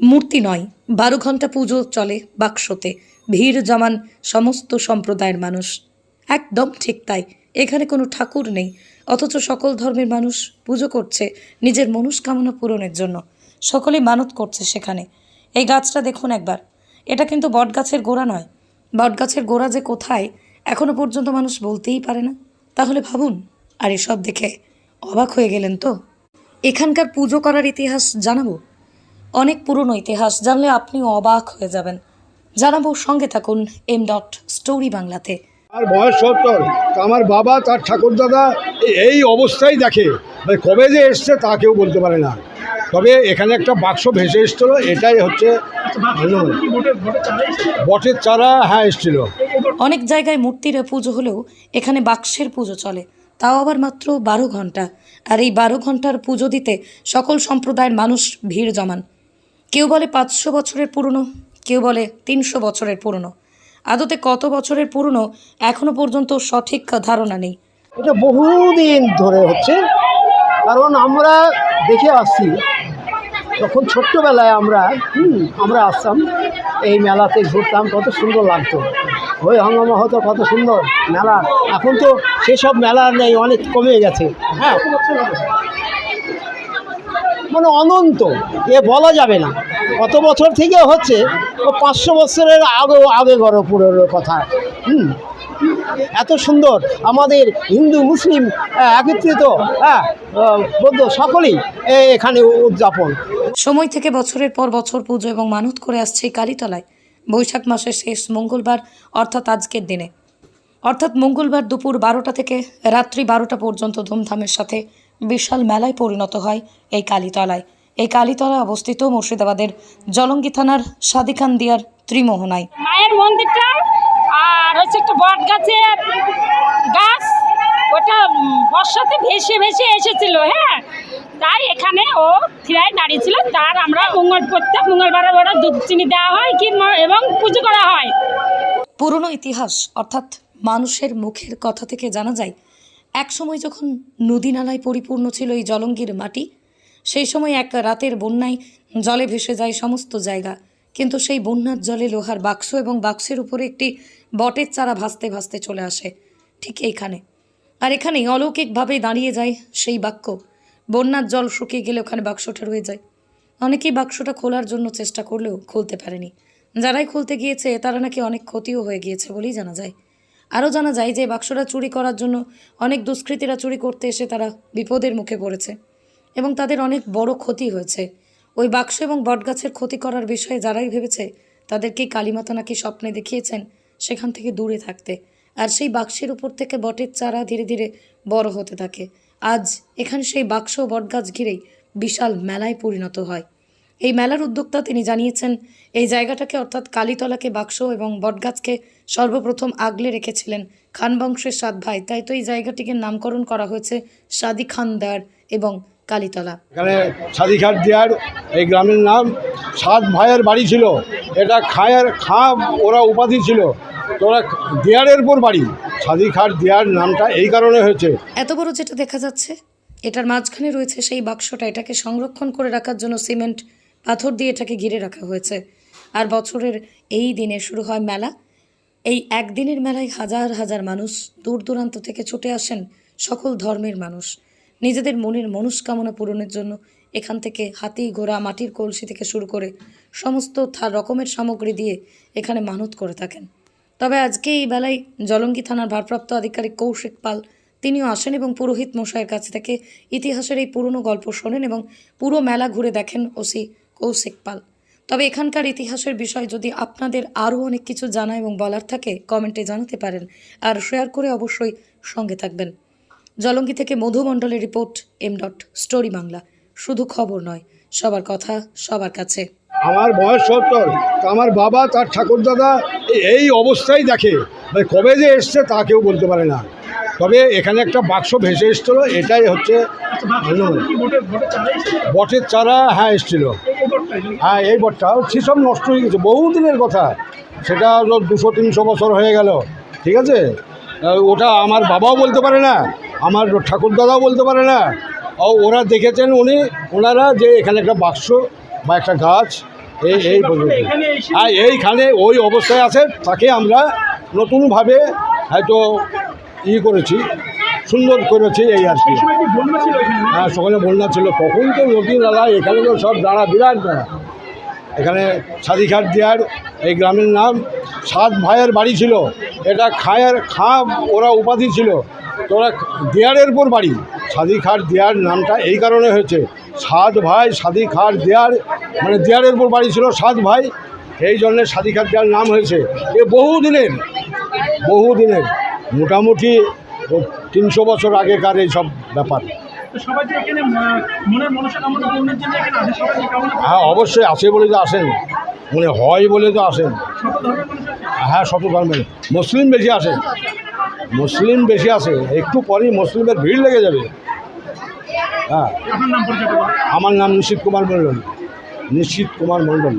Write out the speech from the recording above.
মূর্তি নয়, 12 ঘন্টা পুজো চলে বাক্সতে, ভিড় জমান সমস্ত সম্প্রদায়ের মানুষ। একদম ঠিক তাই, এখানে কোনো ঠাকুর নেই, অথচ সকল ধর্মের মানুষ পুজো করছে নিজের মনস্কামনা পূরণের জন্য। সকলে মানত করছে সেখানে। এই গাছটা দেখুন একবার, এটা কিন্তু বটগাছের গোড়া নয়। বটগাছের গোড়া যে কোথায় এখনো পর্যন্ত মানুষ বলতেই পারে না। তাহলে ভাবুন, আর এসব দেখে অবাক হয়ে গেলেন তো? এখানকার পুজো করার ইতিহাস জানাবো, অনেক পুরনো ইতিহাস, জানলে আপনিও অবাক হয়ে যাবেন। জানাবো, সঙ্গে থাকুন স্টোরি বাংলাতে। আর বয়স 70, তা আমার বাবা তার ঠাকুরদাদা এই অবস্থায় দেখে, মানে কবে যে এসছে তা কেউ বলতে পারে না। তবে এখানে একটা বাক্স ভেসে এসেছিলো, এটাই হচ্ছে বটের চারা। হ্যাঁ, এসেছিল। অনেক জায়গায় মূর্তির পুজো হলেও এখানে বাক্সের পুজো চলে, তাও আবার মাত্র 12 ঘন্টা। আর এই 12 ঘন্টার পুজো দিতে সকল সম্প্রদায়ের মানুষ ভিড় জমান। কেউ বলে 500 বছরের পুরনো, কেউ বলে 300 বছরের পুরনো। আদতে কত বছরের পুরনো এখনো পর্যন্ত সঠিক ধারণা নেই। এটা বহুদিন ধরে হচ্ছে, কারণ আমরা দেখে আসছি তখন ছোট্টবেলায় আমরা আসতাম এই মেলাতে, ঘুরতাম, কত সুন্দর লাগতো, ওই হাঙ্গামা হতো, কত সুন্দর মেলা। এখন তো সেসব মেলা নেই, অনেক কমে গেছে। হ্যাঁ, মানে অনন্ত, এ বলা যাবে না কত বছর থেকে হচ্ছে। ও 500 বছরের আগে গড় পুরোর কথা। এত সুন্দর আমাদের হিন্দু মুসলিম একত্রিত, বৌদ্ধ সকলেই এখানে উদযাপন। সময় থেকে বছরের পর বছর পুজো এবং মানত করে আসছে এই কালীতলায় বৈশাখ মাসের শেষ মঙ্গলবার, অর্থাৎ আজকের দিনে, অর্থাৎ মঙ্গলবার দুপুর 12টা থেকে রাত্রি 12টা পর্যন্ত ধুমধামের সাথে বিশাল মেলায় পরিণত হয় এই কালীতলায়। এই কালীতলা অবস্থিত মুর্শিদাবাদের জলঙ্গি থানার সাদিখান্দিয়ার ত্রিমোহনায়। মায়ের মন্দিরটা আর হচ্ছে একটা বট গাছের গাছ, ওটা বর্ষাতে ভেসে ভেসে এসেছিল। হ্যাঁ, তাই এখানে ও ফিরায় দাঁড়িয়েছিল। তার আমরা প্রত্যেক মঙ্গলবারে ওরা দুধ চিনি দেওয়া হয় এবং পুজো করা হয়। পুরনো ইতিহাস অর্থাৎ মানুষের মুখের কথা থেকে জানা যায়, এক সময় যখন নদী নালায় পরিপূর্ণ ছিল এই জলঙ্গির মাটি, সেই সময় এক রাতের বন্যায় জলে ভেসে যায় সমস্ত জায়গা। কিন্তু সেই বন্যার জলে লোহার বাক্স এবং বাক্সের উপরে একটি বটের চারা ভাসতে ভাসতে চলে আসে ঠিক এইখানে। আর এখানেই অলৌকিকভাবে দাঁড়িয়ে যায় সেই বাক্য। বন্যার জল শুকিয়ে গেলে ওখানে বাক্সটা রয়ে যায়। অনেকেই বাক্সটা খোলার জন্য চেষ্টা করলেও খুলতে পারেনি। যারাই খুলতে গিয়েছে তারা নাকি অনেক ক্ষতিও হয়ে গিয়েছে বলেই জানা যায়। আরও জানা যায় যে বাক্সটা চুরি করার জন্য অনেক দুষ্কৃতীরা চুরি করতে এসে তারা বিপদের মুখে পড়েছে এবং তাদের অনেক বড় ক্ষতি হয়েছে। ওই বাক্স এবং বটগাছের ক্ষতি করার বিষয়ে যারাই ভেবেছে তাদেরকেই কালীমাতা নাকি স্বপ্নে দেখিয়েছেন সেখান থেকে দূরে থাকতে। আর সেই বাক্সের উপর থেকে বটের চারা ধীরে ধীরে বড় হতে থাকে। আজ এখানে সেই বাক্স ও বটগাছ ঘিরেই বিশাল মেলায় পরিণত হয়। এই মেলার উদ্যোক্তা তিনি জানিয়েছেন, এই জায়গাটাকে অর্থাৎ কালীতলাকে বাক্স এবং বটগাছকে সর্বপ্রথম আগলে রেখেছিলেন খান বংশের 7 ভাই। তাই তো এই জায়গাটিকে নামকরণ করা হয়েছে সাদি খান দেয়ার এবং কালীতলা। এখানে সাদি খান দেয়ার এই গ্রামের নাম। 7 ভাইয়ের বাড়ি ছিল, এটা খাঁ ওরা উপাধি ছিল, তো ওরা দেয়ারের উপর বাড়ি। সাদি খান দেয়ার নামটা এই কারণে হয়েছে। এত বড় যেটা দেখা যাচ্ছে, এটার মাঝখানে রয়েছে সেই বাক্সটা। এটাকে সংরক্ষণ করে রাখার জন্য সিমেন্ট পাথর দিয়ে এটাকে ঘিরে রাখা হয়েছে। আর বছরের এই দিনে শুরু হয় মেলা। এই একদিনের মেলায় হাজার হাজার মানুষ দূর দূরান্ত থেকে ছুটে আসেন, সকল ধর্মের মানুষ নিজেদের মনের মনস্কামনা পূরণের জন্য। এখান থেকে হাতি ঘোড়া মাটির কলসি থেকে শুরু করে সমস্ত রকমের সামগ্রী দিয়ে এখানে মানত করে থাকেন। তবে আজকে এই বেলায় জলঙ্গি থানার ভারপ্রাপ্ত আধিকারিক কৌশিক পাল তিনিও আসেন এবং পুরোহিত মশাইয়ের কাছ থেকে ইতিহাসের এই পুরনো গল্প শোনেন এবং পুরো মেলা ঘুরে দেখেন ওসি কৌশিক পাল। তবে এখানকার ইতিহাসের বিষয় যদি আপনাদের আরও অনেক কিছু জানা এবং বলার থাকে কমেন্টে জানাতে পারেন, আর শেয়ার করে অবশ্যই সঙ্গে থাকবেন। জলঙ্গি থেকে মধু মণ্ডলের রিপোর্ট স্টোরি বাংলা। শুধু খবর নয়, সবার কথা সবার কাছে। আমার বয়স 70, তা আমার বাবা তার ঠাকুরদাদা এই অবস্থায় দেখে, মানে কবে যে এসছে তা কেউ বলতে পারে না। তবে এখানে একটা বাক্স ভেসে এসেছিলো, এটাই হচ্ছে বটের চারা। হ্যাঁ, এসেছিল। হ্যাঁ, এই বটটা সেসব নষ্ট হয়ে গেছে, বহুদিনের কথা। সেটা 200-300 বছর হয়ে গেল। ঠিক আছে, ওটা আমার বাবাও বলতে পারে না, আমার ঠাকুরদাদাও বলতে পারে না। ওরা দেখেছেন ওনারা যে এখানে একটা বাক্স বা একটা গাছ এই পর্যন্ত। আর এইখানে ওই অবস্থায় আছে, তাকে আমরা নতুনভাবে হয়তো করেছি, সুন্দর করেছি, এই আর কি। হ্যাঁ, সকালে বন্যা ছিল, তখন তো নদী নালা, এখানে তো সব দাঁড়া, বিরাট দাঁড়া। এখানে সাদিঘাট দেয়ার এই গ্রামের নাম, 7 ভাইয়ের বাড়ি ছিল, এটা খাঁ ওরা উপাধি ছিল, তো ওরা দেয়ারের পর বাড়ি, সাদিঘাট দেয়ার নামটা এই কারণে হয়েছে, 7 ভাই সাদিঘাট দেয়ার, মানে দেয়ারের পর বাড়ি ছিল 7 ভাই, এই জন্যে সাদিঘাট দেয়ার নাম হয়েছে। এ বহুদিনের মোটামুটি 300 বছর আগেকার এই সব ব্যাপার। হ্যাঁ, অবশ্যই আছে বলে তো আসেন, মনে হয় বলে তো আসেন। হ্যাঁ, শত ধর্মের মুসলিম বেশি আসে, একটু পরেই মুসলিমের ভিড় লেগে যাবে। হ্যাঁ, আমার নাম নিশ্চিত কুমার মণ্ডল।